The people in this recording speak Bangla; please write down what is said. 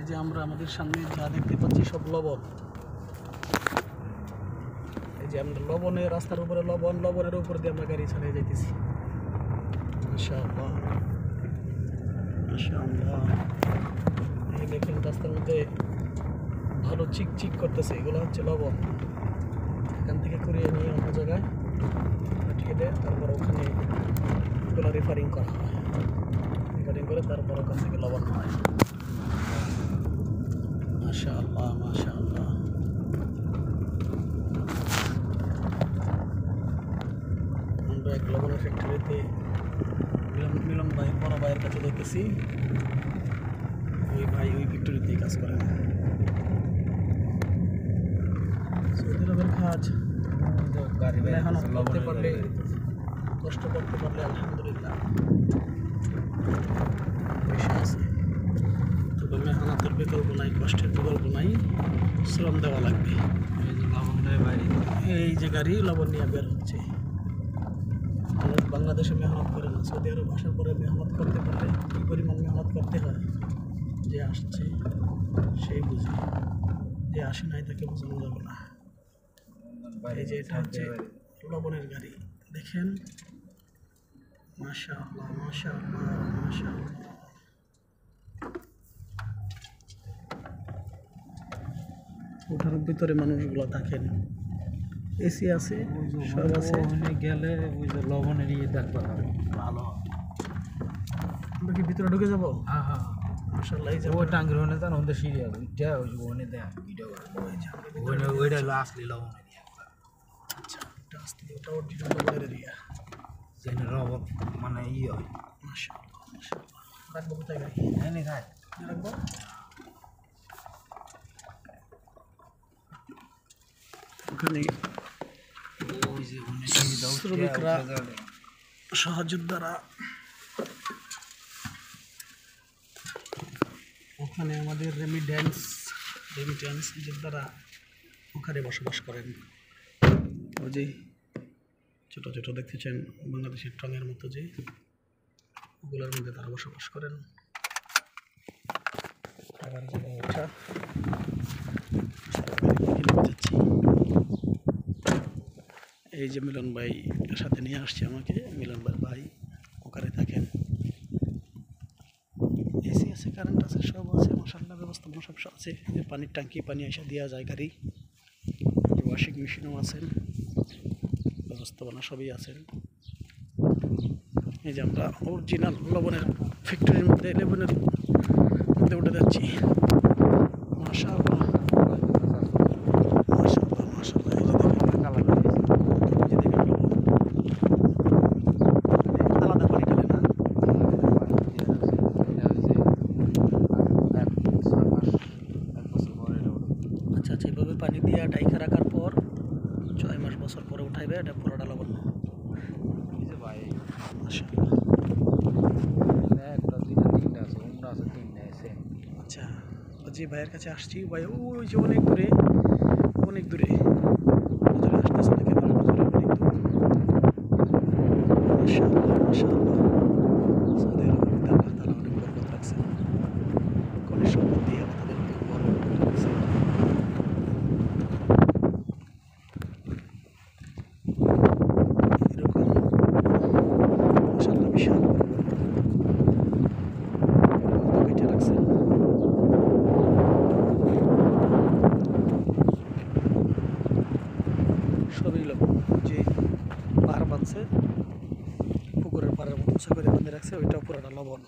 যে আমরা আমাদের সামনে যা দেখতে পাচ্ছি সব লবণ। এই যে আমরা লবণের রাস্তার উপরে লবণের উপর দিয়ে আমরা গাড়ি চালিয়ে যাইতেছি। মাশাআল্লাহ মাশাআল্লাহ। এই দেখেন রাস্তার মধ্যে ভালো চিকচিক করতেছে, এগুলো হচ্ছে লবণ। এখান থেকে কুড়িয়ে নিয়ে অন্য জায়গায় পাঠিয়ে দেয়, তারপর ওখানে এগুলো রিফারিং করা হয়, রিফারিং করে তারপর ওখান থেকে লবণ হয়। মাশাআল্লাহ মাশাআল্লাহ। আমরা এক লবণের ফ্যাক্টরিতে মিলন ভাই বড় ভাইয়ের কাছে দেখতেছি, ওই ভাই ওই ফ্যাক্টরিতেই কাজ করেন। সৌদি আরবের কাজ মেহনত করতে পারলে, কষ্ট করতে পারলে আলহামদুলিল্লাহ পয়সা আছে। তবে মেহনতের বিকল্প নাই, কষ্টের বিকল্প নাই, শ্রম দেওয়া লাগবে। এই যে গাড়ি লবণ নিয়ে বের হচ্ছে। মানুষ বাংলাদেশে মেহনত করে না, সৌদি আরব আসার পরে মেহনত করতে পারলে কী পরিমাণ মেহনত করতে হয় যে আসছে সেই বুঝে, যে আসে নাই তাকে বোঝানো যাবে না। এই যে এটা হচ্ছে লবণের গাড়ি, দেখেন মাশাআল্লাহ মাশাআল্লাহ মাশাআল্লাহ। ওটার ভিতরে মানুষগুলো থাকেন, এসি আছে, সব আছে। গেলে ওই যে লবণের ইয়ে দেখতে হবে ভালো। আমরা কি ভিতরে ঢুকে যাবো? হ্যাঁ হ্যাঁ মাশাআল্লাহ। এই যে ওই টাঙ্গির ওখানে যান, ওদের সিঁড়ি আছে, ওইটা ওই যে ওখানে দেয় ভিডিও করে, ওইটা হলো আসলে লবণের ইয়ে। আচ্ছা, এটা আসতে ওটা অরিজিনাল লবণের এরিয়া, যেন লবণ মানে ইয়ে হয়। মাশাআল্লাহ মাশাআল্লাহ। রাখবো কোথায় গাড়ি? এনে খায় রাখবো ওখানে। ওই যে শ্রমিকরা সহযোদ্ধারা ওখানে আমাদের রেমিটেন্স যোদ্ধারা ওখানে বসবাস করেন। ওই যে ছোট ছোট দেখতেছেন বাংলাদেশের টঙের মতো, যে ওগুলোর মধ্যে তারা বসবাস করেন। টাকার জায়গায় ওঠা যাচ্ছি। এই যে মিলন ভাই সাথে নিয়ে আসছে আমাকে, মিলন ভাই ওখানে থাকেন। এসি আছে, কারেন্ট আছে, সব আছে মাশাআল্লাহ, ব্যবস্থা সব আছে। যে পানির ট্যাঙ্কি, পানি এসে দেওয়া যায় গাড়ি, ওয়াশিং মেশিনও আছেন, ব্যবস্থাপনা সবই আছেন। এই যে আমরা অরিজিনাল লবণের ফ্যাক্টরির মধ্যে উঠে যাচ্ছি। মাশাআল্লাহ মাশাআল্লাহ মাশাআল্লাহ। এই যে দেখেন আলাদা পানি ঢালে না, আচ্ছা আচ্ছা। এইভাবে পানি দিয়ে ডাইকা রাখার পর 6 মাস বছর পরে উঠাইবে, এটা পুরোটা লবণ। ভাই মাশাআল্লাহ। একটা দুইটা তিনটা আছে, উমরা আছে তিনটা আছে। আচ্ছা, যে ভাইয়ের কাছে আসছি, ভাই ওই যে অনেক দূরে, অনেক দূরে আসতেছে না, কেমন নজরে অনেক দূর। মাশাআল্লাহ মাশাআল্লাহ। সৌদি আরবের মধ্যে আল্লাহ তাআলা অনেক বরকত রাখছেন, খনিজ সম্পদ দিয়ে আল্লাহ তাদেরকে বরকত রাখছেন। এরকম মাশাআল্লাহ বিশাল কেটে রাখছেন। সবই লবণ, যে পাহাড় বাঁধছে, পুকুরের পাড়ের মতো উঁচা করে বাঁধে রাখছে, ওইটাও পুরোটা লবণ।